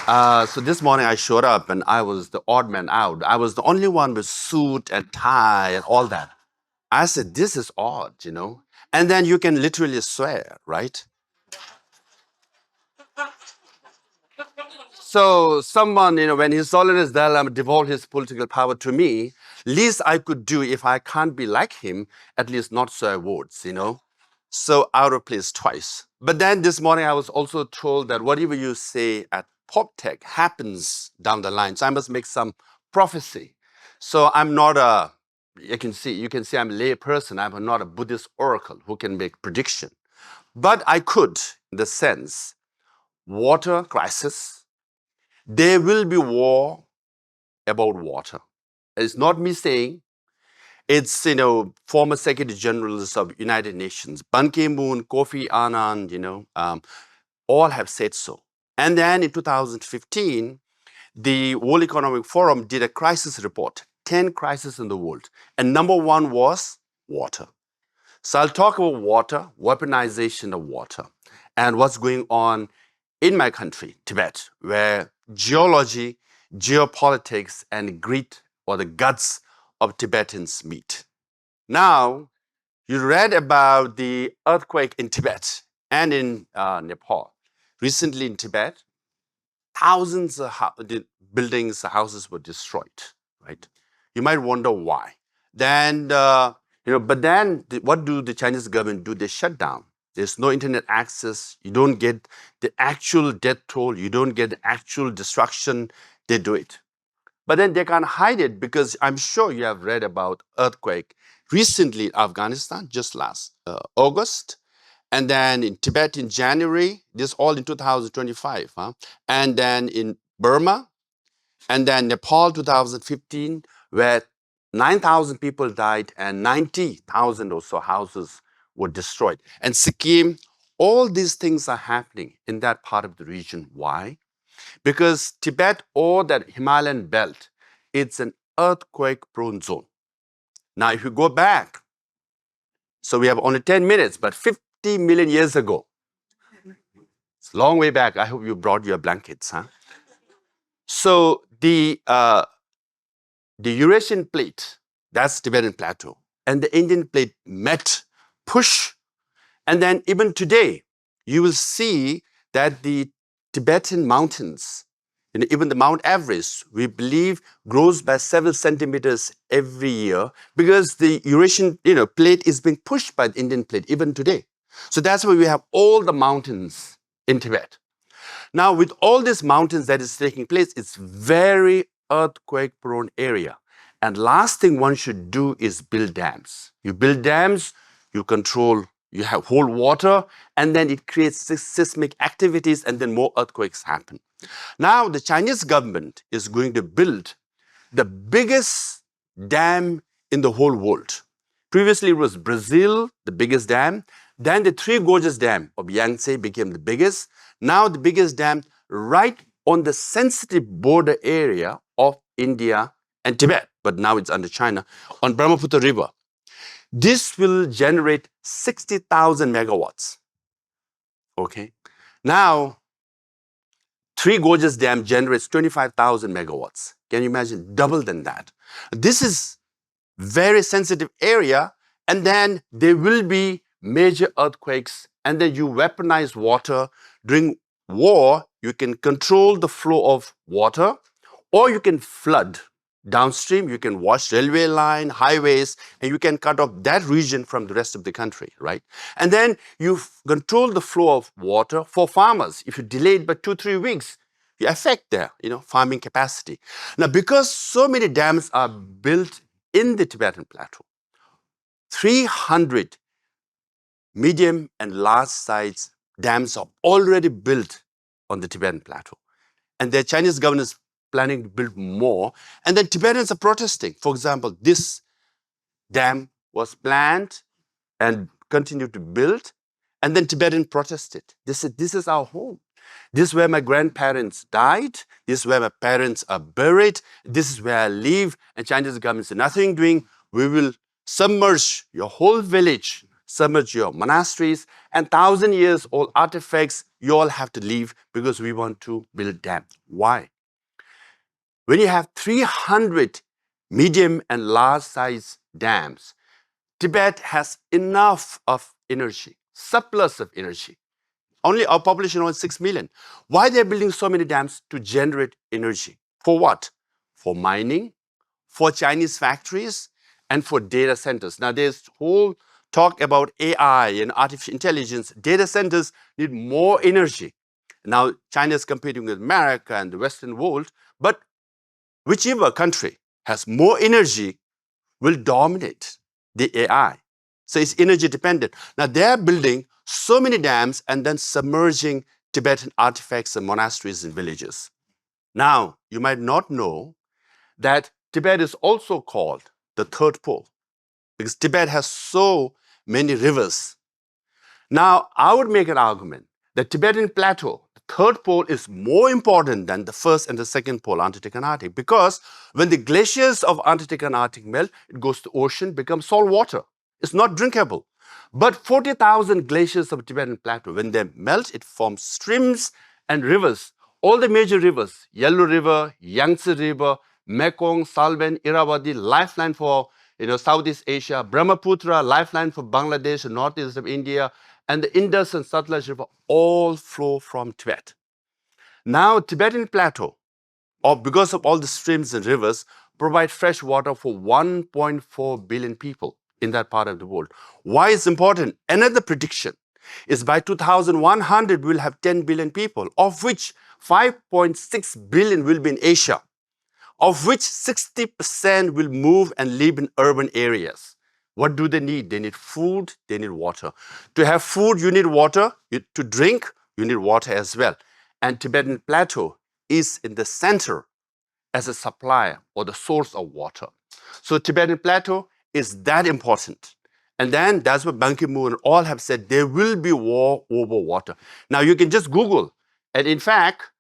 So this morning I showed up and I was the odd man out. I was the only one with suit and tie and all that. I said, this is odd. And then you can literally swear, right? So someone, when His Holiness Dalai Lama devolved his political power to me, least I could do if I can't be like him, at least not swear words. So out of place twice. But then this morning I was also told that whatever you say at PopTech happens down the line. So I must make some prophecy. So I'm not you can see I'm a lay person. I'm not a Buddhist oracle who can make prediction. But I could, in the sense, water crisis, there will be war about water. It's not me saying, it's, former Secretary Generals of United Nations, Ban Ki-moon, Kofi Annan, all have said so. And then in 2015, the World Economic Forum did a crisis report, 10 crises in the world. And number one was water. So I'll talk about water, weaponization of water, and what's going on in my country, Tibet, where geology, geopolitics, and grit or the guts of Tibetans meet. Now, you read about the earthquake in Tibet and in Nepal. Recently in Tibet, thousands of the buildings, houses were destroyed, right? You might wonder why. Then, but then what do the Chinese government do? They shut down. There's no internet access. You don't get the actual death toll. You don't get the actual destruction. They do it. But then they can't hide it because I'm sure you have read about earthquake recently in Afghanistan, just last August. And then in Tibet in January, this all in 2025. And then in Burma, and then Nepal 2015, where 9,000 people died and 90,000 or so houses were destroyed. And Sikkim, all these things are happening in that part of the region. Why? Because Tibet or that Himalayan belt, it's an earthquake-prone zone. Now, if you go back, so we have only 10 minutes, but 50 million years ago, it's a long way back. I hope you brought your blankets, huh? So the Eurasian plate, that's Tibetan plateau, and the Indian plate met, push, and then even today, you will see that the Tibetan mountains, even the Mount Everest, we believe grows by several centimeters every year because the Eurasian plate is being pushed by the Indian plate even today. So that's why we have all the mountains in Tibet. Now, with all these mountains that is taking place, it's very earthquake-prone area. And last thing one should do is build dams. You build dams, you hold water, and then it creates seismic activities, and then more earthquakes happen. Now, the Chinese government is going to build the biggest dam in the whole world. Previously, it was Brazil, the biggest dam. Then the Three Gorges Dam of Yangtze became the biggest. Now the biggest dam right on the sensitive border area of India and Tibet, but now it's under China, on Brahmaputra River. This will generate 60,000 megawatts. Okay. Now, Three Gorges Dam generates 25,000 megawatts. Can you imagine? Double than that. This is very sensitive area, and then there will be major earthquakes, and then you weaponize water. During war, you can control the flow of water, or you can flood. Downstream, you can wash railway line, highways, and you can cut off that region from the rest of the country, right? And then you control the flow of water for farmers. If you delay it by 2-3 weeks, you affect their, farming capacity. Now, because so many dams are built in the Tibetan plateau, 300 medium and large size dams are already built on the Tibetan plateau. And the Chinese government is planning to build more. And then Tibetans are protesting. For example, this dam was planned and continued to build. And then Tibetan protested. They said, this is our home. This is where my grandparents died. This is where my parents are buried. This is where I live. And Chinese government said, nothing doing. We will submerge your whole village some are your monasteries, and 1,000 years old artifacts, you all have to leave because we want to build dam. Why? When you have 300 medium and large size dams, Tibet has enough of energy, surplus of energy. Only our population only 6 million. Why they're building so many dams? To generate energy. For what? For mining, for Chinese factories, and for data centers. Now there's whole talk about AI and artificial intelligence. Data centers need more energy. Now China is competing with America and the Western world, but whichever country has more energy will dominate the AI. So it's energy dependent. Now they're building so many dams and then submerging Tibetan artifacts and monasteries and villages. Now, you might not know that Tibet is also called the third pole because Tibet has so many rivers. Now, I would make an argument that Tibetan plateau, the third pole, is more important than the first and the second pole, Antarctic and Arctic, because when the glaciers of Antarctic and Arctic melt, it goes to ocean, becomes salt water. It's not drinkable. But 40,000 glaciers of Tibetan plateau, when they melt, it forms streams and rivers. All the major rivers, Yellow River, Yangtze River, Mekong, Salween, Irrawaddy, lifeline for Southeast Asia, Brahmaputra, lifeline for Bangladesh and northeast of India, and the Indus and Satluj River all flow from Tibet. Now, Tibetan plateau, because of all the streams and rivers, provide fresh water for 1.4 billion people in that part of the world. Why is important? Another prediction is by 2100, we'll have 10 billion people, of which 5.6 billion will be in Asia, of which 60% will move and live in urban areas. What do they need? They need food, they need water. To have food, you need water. To drink, you need water as well. And Tibetan plateau is in the center as a supplier or the source of water. So Tibetan plateau is that important. And then that's what Ban Ki-moon all have said, there will be war over water. Now you can just Google. And in fact,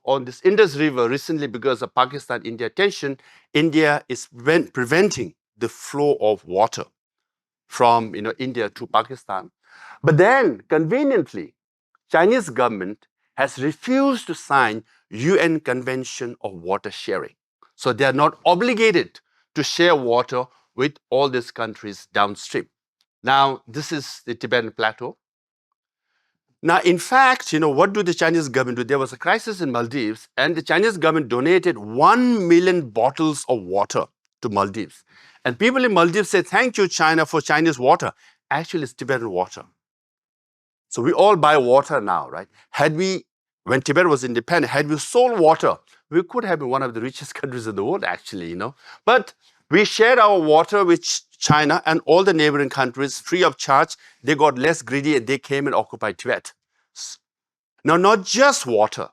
on this Indus River recently, because of Pakistan-India tension, India is preventing the flow of water from India to Pakistan. But then, conveniently, Chinese government has refused to sign UN Convention of Water Sharing. So they are not obligated to share water with all these countries downstream. Now, this is the Tibetan plateau. Now, in fact, what do the Chinese government do? There was a crisis in Maldives, and the Chinese government donated 1 million bottles of water to Maldives. And people in Maldives said, thank you, China, for Chinese water. Actually, it's Tibetan water. So we all buy water now, right? When Tibet was independent, had we sold water, we could have been one of the richest countries in the world, actually, But we shared our water with China and all the neighboring countries free of charge. They got less greedy and they came and occupied Tibet. Now, not just water.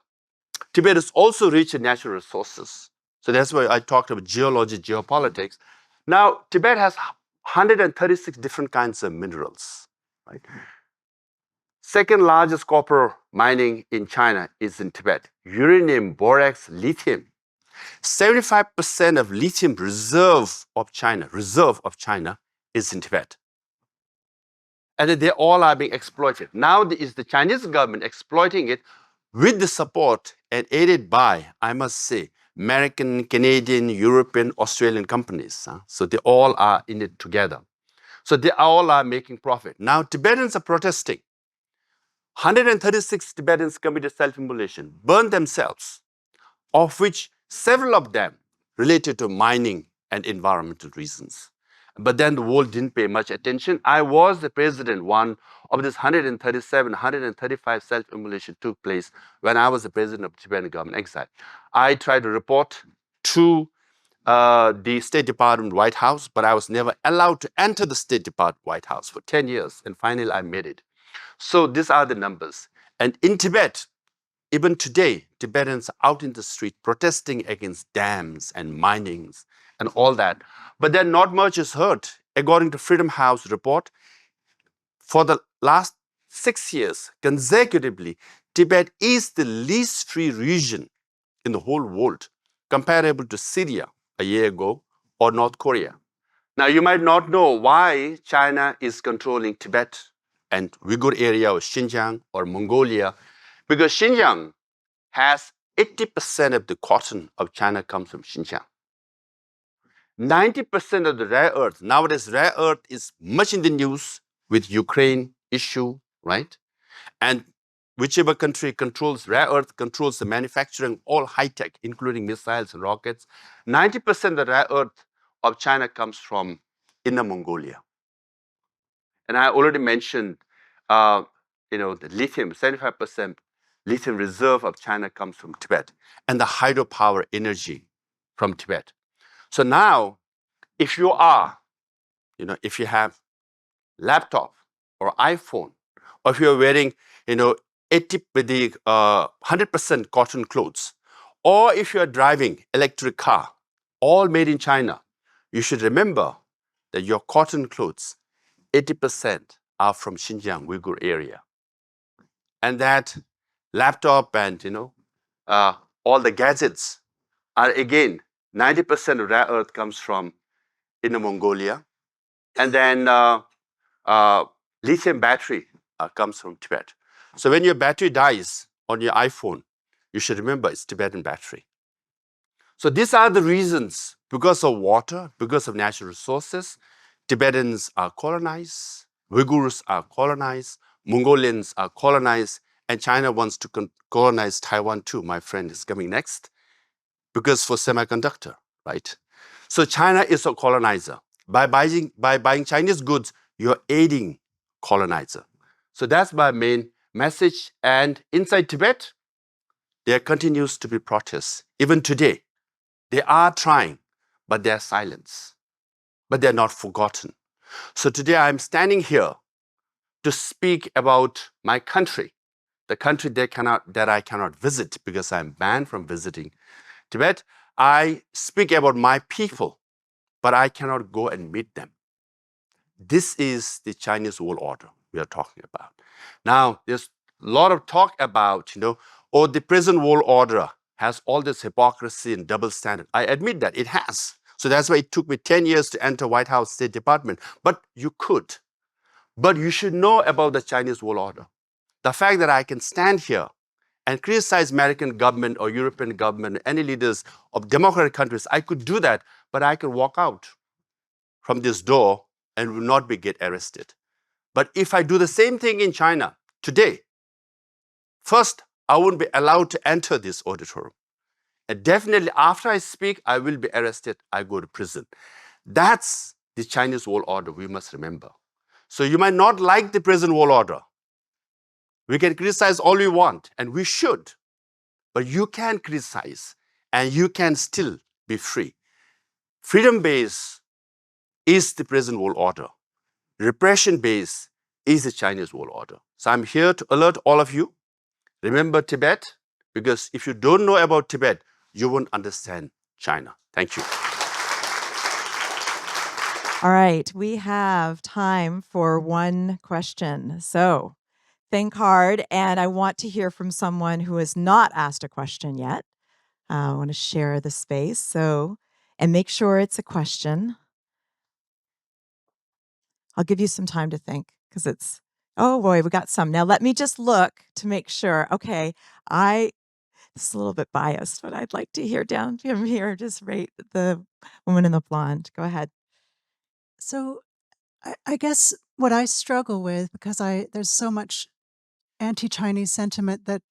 Tibet is also rich in natural resources. So that's why I talked about geology, geopolitics. Now, Tibet has 136 different kinds of minerals, right? Second largest copper mining in China is in Tibet. Uranium, borax, lithium. 75% of lithium reserve of China is in Tibet. And they all are being exploited. Now is the Chinese government exploiting it with the support and aided by, I must say, American, Canadian, European, Australian companies. So they all are in it together. So they all are making profit. Now Tibetans are protesting. 136 Tibetans committed self-immolation, burned themselves, of which several of them related to mining and environmental reasons. But then the world didn't pay much attention. I was the president, one of this 137, 135 self-immolation took place when I was the president of the Tibetan government exile. I tried to report to the State Department White House, but I was never allowed to enter the State Department White House for 10 years. And finally, I made it. So these are the numbers. And in Tibet, even today, Tibetans are out in the street protesting against dams and minings and all that. But then not much is heard. According to Freedom House report, for the last 6 years, consecutively, Tibet is the least free region in the whole world, comparable to Syria a year ago or North Korea. Now, you might not know why China is controlling Tibet and Uyghur area or Xinjiang or Mongolia, because Xinjiang has 80% of the cotton of China comes from Xinjiang. 90% of the rare earth, nowadays rare earth is much in the news with Ukraine issue, right? And whichever country controls rare earth, controls the manufacturing, all high tech, including missiles and rockets. 90% of the rare earth of China comes from Inner Mongolia. And I already mentioned, the lithium, 75% lithium reserve of China comes from Tibet, and the hydropower energy from Tibet. So now, if you are, if you have laptop or iPhone, or if you're wearing, 100% cotton clothes, or if you're driving electric car, all made in China, you should remember that your cotton clothes, 80% are from Xinjiang Uyghur area. And that laptop and, all the gadgets are again, 90% of rare earth comes from Inner Mongolia. And then lithium battery comes from Tibet. So when your battery dies on your iPhone, you should remember it's Tibetan battery. So these are the reasons, because of water, because of natural resources, Tibetans are colonized, Uyghurs are colonized, Mongolians are colonized, and China wants to colonize Taiwan too. My friend is coming next, because for semiconductor, right? So China is a colonizer. By buying Chinese goods, you're aiding colonizer. So that's my main message. And inside Tibet, there continues to be protests. Even today, they are trying, but they're silenced. But they're not forgotten. So today I'm standing here to speak about my country, the country that I cannot visit because I'm banned from visiting Tibet. I speak about my people, but I cannot go and meet them. This is the Chinese world order we are talking about. Now, there's a lot of talk about, the present world order has all this hypocrisy and double standard. I admit that it has. So that's why it took me 10 years to enter White House State Department. But you could. But you should know about the Chinese world order. The fact that I can stand here and criticize American government or European government, any leaders of democratic countries, I could do that, but I could walk out from this door and will not get arrested. But if I do the same thing in China today, first, I won't be allowed to enter this auditorium. And definitely after I speak, I will be arrested, I go to prison. That's the Chinese world order we must remember. So you might not like the present world order. We can criticize all we want, and we should. But you can criticize, and you can still be free. Freedom-based is the present world order. Repression-based is the Chinese world order. So I'm here to alert all of you. Remember Tibet, because if you don't know about Tibet, you won't understand China. Thank you. All right, we have time for one question. So think hard, and I want to hear from someone who has not asked a question yet. I want to share the space, and make sure it's a question. I'll give you some time to think, because oh boy, we got some. Now let me just look to make sure. Okay, this is a little bit biased, but I'd like to hear down from here. Just rate the woman in the blonde. Go ahead. So I guess what I struggle with, because there's so much anti-Chinese sentiment that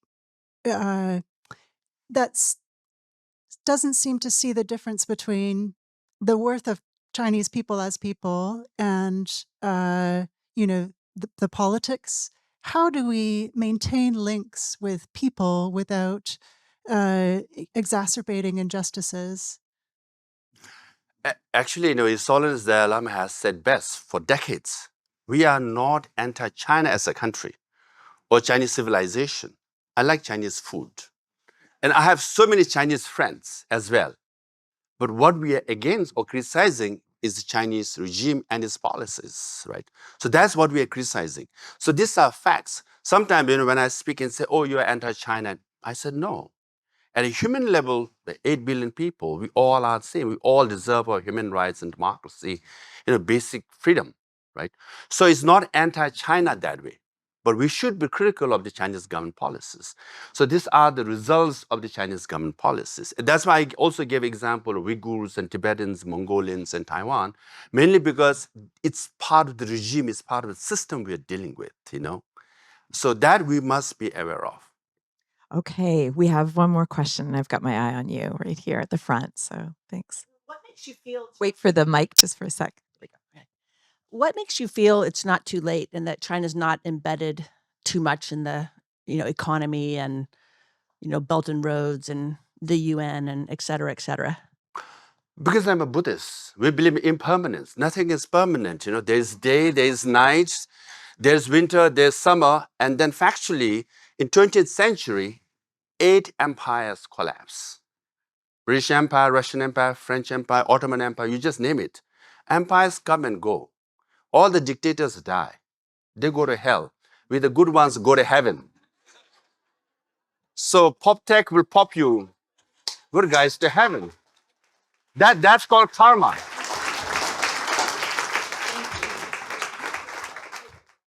doesn't seem to see the difference between the worth of Chinese people as people and the politics. How do we maintain links with people without exacerbating injustices? Actually, His Holiness the Dalai Lama has said best for decades. We are not anti-China as a country or Chinese civilization. I like Chinese food. And I have so many Chinese friends as well. But what we are against or criticizing is the Chinese regime and its policies, right? So that's what we are criticizing. So these are facts. Sometimes, when I speak and say, oh, you're anti-China, I said, no. At a human level, the 8 billion people, we all are the same. We all deserve our human rights and democracy, basic freedom, right? So it's not anti-China that way. But we should be critical of the Chinese government policies. So these are the results of the Chinese government policies. And that's why I also gave example of Uyghurs and Tibetans, Mongolians, and Taiwan, mainly because it's part of the regime, it's part of the system we're dealing with, So that we must be aware of. Okay, we have one more question. I've got my eye on you right here at the front. So thanks. What makes you feel? Wait for the mic just for a sec. What makes you feel it's not too late and that China's not embedded too much in the economy and Belt and Roads and the UN and et cetera, et cetera? Because I'm a Buddhist, we believe in impermanence. Nothing is permanent. There's day, there's night, there's winter, there's summer, and then factually, in 20th century, 8 empires collapse. British Empire, Russian Empire, French Empire, Ottoman Empire, you just name it. Empires come and go. All the dictators die. They go to hell. We, the good ones, go to heaven. So PopTech will pop you, good guys, to heaven. That's called karma.